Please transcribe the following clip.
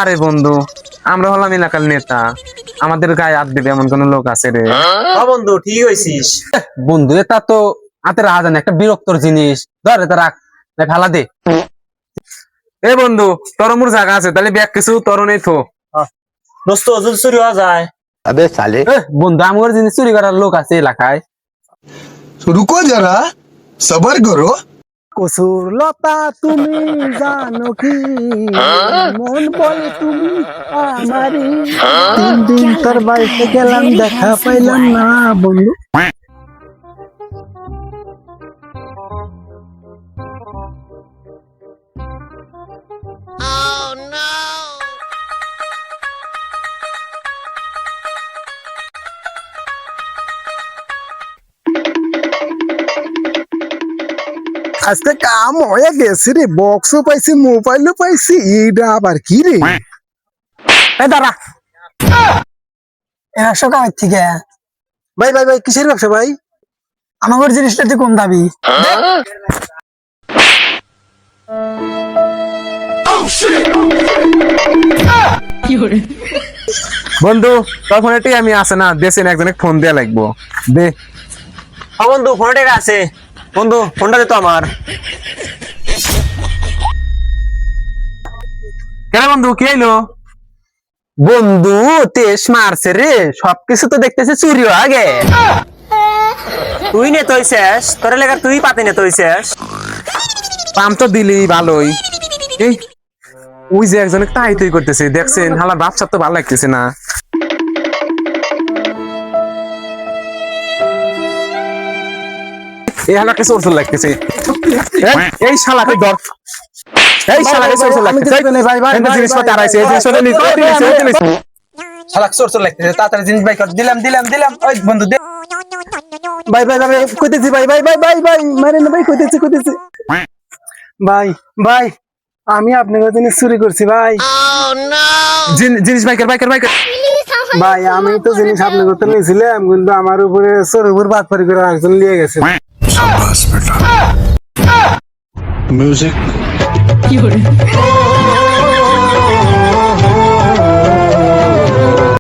আরে বন্ধু, আমরা হলাম এলাকার নেতা, আমাদের গায়ে হাত দেবে এমন কোন লোক আছে রে? বন্ধু ঠিক হয়েছিস। বন্ধু এটা তো হাতের আজান, একটা বিরক্তর জিনিস। ধর এটা রাখ, না ফেলা দে। এ বন্ধু, তোর মোর জায়গা আছে, তাহলে ব্যাগ কিছু তোর নেই থো। দোস্ত যদি চুরি হওয়া যায়। अबे साले বন্ধু, আমার জিনিস চুরি করার লোক আছে এলাকায়। रुको जरा सबर करो। কসুর লতা তুমি জানো কি মন বলে তুমি আমারই তিন দিন তোর বাড়িতে গেলাম দেখা পাইলাম না বন্ধু। আজকে কাম হয়ে গেছে রে, বক্সও পাইছি মোবাইলও পাইছি, এইটা আবার কি রে? এই দাঁড়া, একশো কামার থেকে ভাই ভাই ভাই কিসের ব্যবসা ভাই? আমার জিনিসটা তুই কম দাবি। বন্ধু, তোর ফোনে আমি আছে না, দেশেন একজনে ফোন দেয়া লাগবো, দে। বন্ধু ফোন টেকা আছে, বন্ধু ফোনটা দে তো আমার। কেন বন্ধু, কি আইলো? বন্ধু তেজ মারছে রে, সবকিছু তো দেখতেছে চুরি আগে। তুই নে তুই শেষ, তোর লেগে তুই পাতি নে তুই শেষ। পাম তো দিলি ভালোই। এই ওই যে একজনে তাই তুই করতেছে, দেখছেন হালা ব্যবসা তো ভালো লাগতেছে না। এই হালাকে চোর চোর লাগতেছে। এই শালাকে ধর, এই শালাকে চোর চোর লাগতেছে। ভাই ভাই এই জিনিসপত্র আড়াইছে, এই জিনিসপত্র নিতে শালাক চোর চোর লাগতেছে, তাড়াতাড়ি জিনিস বাই কর। দিলাম দিলাম দিলাম, ওই বন্ধু দে। ভাই ভাই ভাই কইতেছি, ভাই ভাই ভাই ভাই ভাই মারে না ভাই, কইতেছি কইতেছি। ভাই ভাই আমি আপনার জিনিস চুরি করছি ভাই। জিনিস বাইকার বাইকার বাইকার। ভাই আমি তো জিনিস আপনার করতে নিয়েছিলাম, কিন্তু আমার উপরে চোর উপর বাদ পারি করে একজন নিয়ে গেছে। शाबाश बेटा म्यूजिक